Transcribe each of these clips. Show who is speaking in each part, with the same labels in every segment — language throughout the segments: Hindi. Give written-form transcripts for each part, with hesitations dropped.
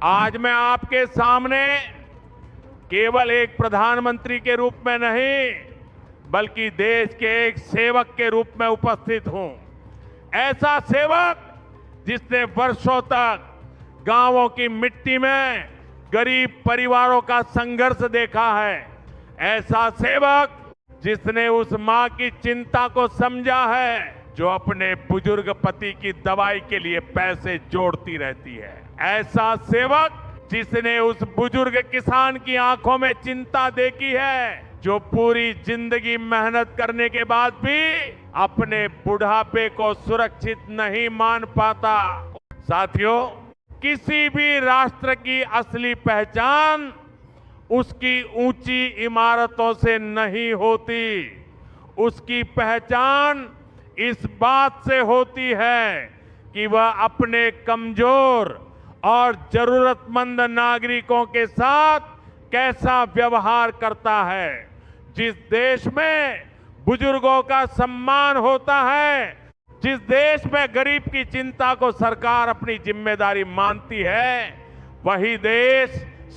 Speaker 1: आज मैं आपके सामने केवल एक प्रधानमंत्री के रूप में नहीं, बल्कि देश के एक सेवक के रूप में उपस्थित हूं। ऐसा सेवक जिसने वर्षों तक गांवों की मिट्टी में गरीब परिवारों का संघर्ष देखा है। ऐसा सेवक जिसने उस मां की चिंता को समझा है जो अपने बुजुर्ग पति की दवाई के लिए पैसे जोड़ती रहती है। ऐसा सेवक जिसने उस बुजुर्ग किसान की आंखों में चिंता देखी है जो पूरी जिंदगी मेहनत करने के बाद भी अपने बुढ़ापे को सुरक्षित नहीं मान पाता। साथियों, किसी भी राष्ट्र की असली पहचान उसकी ऊंची इमारतों से नहीं होती। उसकी पहचान इस बात से होती है कि वह अपने कमजोर और जरूरतमंद नागरिकों के साथ कैसा व्यवहार करता है। जिस देश में बुजुर्गों का सम्मान होता है, जिस देश में गरीब की चिंता को सरकार अपनी जिम्मेदारी मानती है, वही देश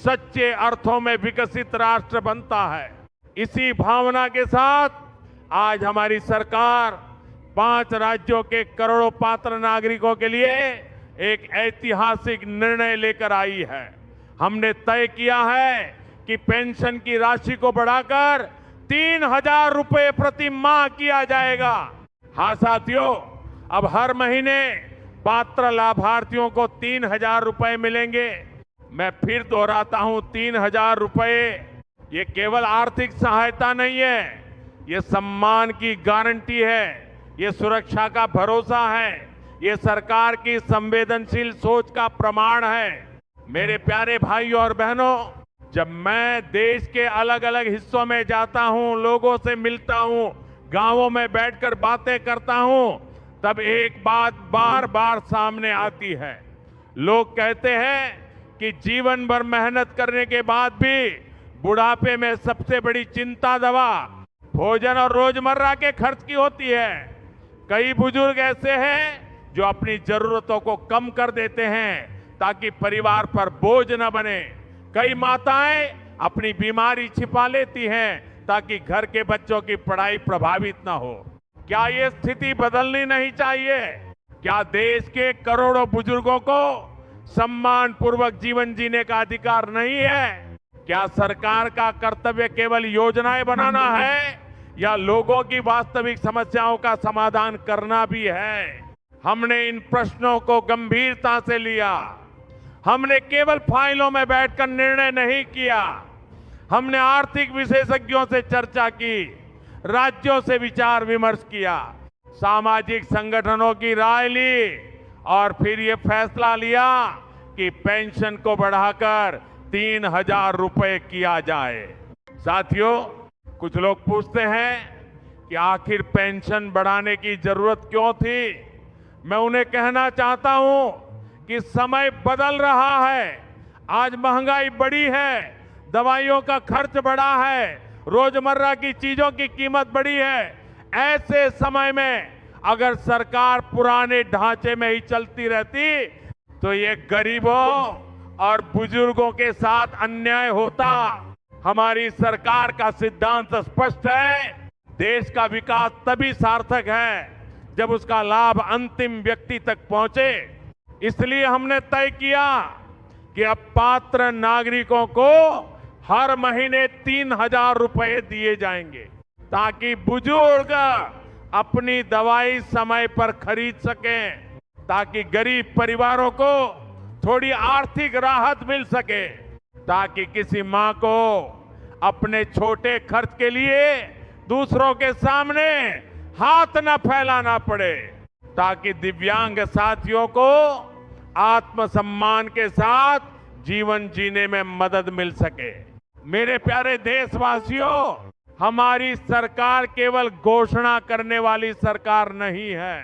Speaker 1: सच्चे अर्थों में विकसित राष्ट्र बनता है। इसी भावना के साथ आज हमारी सरकार 5 राज्यों के करोड़ों पात्र नागरिकों के लिए एक ऐतिहासिक निर्णय लेकर आई है। हमने तय किया है कि पेंशन की राशि को बढ़ाकर 3,000 रुपए प्रति माह किया जाएगा। हाँ साथियों, अब हर महीने पात्र लाभार्थियों को 3,000 रुपए मिलेंगे। मैं फिर दोहराता हूं, 3,000 रुपए। ये केवल आर्थिक सहायता नहीं है, ये सम्मान की गारंटी है, ये सुरक्षा का भरोसा है, ये सरकार की संवेदनशील सोच का प्रमाण है। मेरे प्यारे भाइयों और बहनों, जब मैं देश के अलग अलग हिस्सों में जाता हूं, लोगों से मिलता हूं, गांवों में बैठकर बातें करता हूं, तब एक बात बार बार सामने आती है। लोग कहते हैं कि जीवन भर मेहनत करने के बाद भी बुढ़ापे में सबसे बड़ी चिंता दवा, भोजन और रोजमर्रा के खर्च की होती है। कई बुजुर्ग ऐसे हैं जो अपनी जरूरतों को कम कर देते हैं ताकि परिवार पर बोझ न बने। कई माताएं अपनी बीमारी छिपा लेती हैं ताकि घर के बच्चों की पढ़ाई प्रभावित न हो। क्या ये स्थिति बदलनी नहीं चाहिए? क्या देश के करोड़ों बुजुर्गों को सम्मान पूर्वक जीवन जीने का अधिकार नहीं है? क्या सरकार का कर्तव्य केवल योजनाएं बनाना है या लोगों की वास्तविक समस्याओं का समाधान करना भी है? हमने इन प्रश्नों को गंभीरता से लिया। हमने केवल फाइलों में बैठकर निर्णय नहीं किया। हमने आर्थिक विशेषज्ञों से चर्चा की, राज्यों से विचार विमर्श किया, सामाजिक संगठनों की राय ली और फिर ये फैसला लिया कि पेंशन को बढ़ाकर 3,000 रुपए किया जाए। साथियों, कुछ लोग पूछते हैं कि आखिर पेंशन बढ़ाने की जरूरत क्यों थी? मैं उन्हें कहना चाहता हूं कि समय बदल रहा है। आज महंगाई बढ़ी है, दवाइयों का खर्च बढ़ा है, रोजमर्रा की चीजों की कीमत बढ़ी है। ऐसे समय में अगर सरकार पुराने ढांचे में ही चलती रहती तो ये गरीबों और बुजुर्गों के साथ अन्याय होता। हमारी सरकार का सिद्धांत स्पष्ट है, देश का विकास तभी सार्थक है जब उसका लाभ अंतिम व्यक्ति तक पहुंचे। इसलिए हमने तय किया कि अब पात्र नागरिकों को हर महीने 3,000 रुपए दिए जाएंगे ताकि बुजुर्ग अपनी दवाई समय पर खरीद सकें, ताकि गरीब परिवारों को थोड़ी आर्थिक राहत मिल सके, ताकि किसी मां को अपने छोटे खर्च के लिए दूसरों के सामने हाथ न फैलाना पड़े, ताकि दिव्यांग साथियों को आत्मसम्मान के साथ जीवन जीने में मदद मिल सके। मेरे प्यारे देशवासियों, हमारी सरकार केवल घोषणा करने वाली सरकार नहीं है।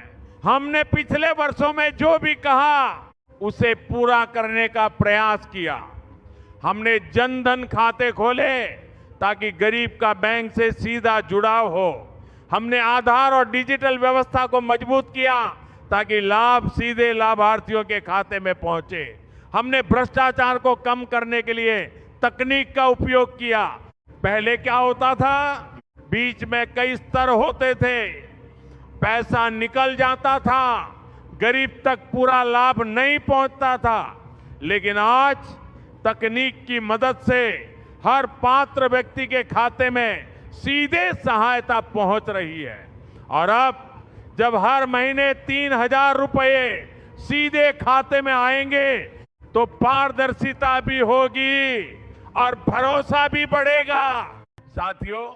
Speaker 1: हमने पिछले वर्षों में जो भी कहा उसे पूरा करने का प्रयास किया। हमने जनधन खाते खोले ताकि गरीब का बैंक से सीधा जुड़ाव हो। हमने आधार और डिजिटल व्यवस्था को मजबूत किया ताकि लाभ सीधे लाभार्थियों के खाते में पहुंचे। हमने भ्रष्टाचार को कम करने के लिए तकनीक का उपयोग किया। पहले क्या होता था, बीच में कई स्तर होते थे, पैसा निकल जाता था, गरीब तक पूरा लाभ नहीं पहुंचता था। लेकिन आज तकनीक की मदद से हर पात्र व्यक्ति के खाते में सीधे सहायता पहुंच रही है। और अब जब हर महीने 3,000 रुपए सीधे खाते में आएंगे तो पारदर्शिता भी होगी और भरोसा भी बढ़ेगा। साथियों,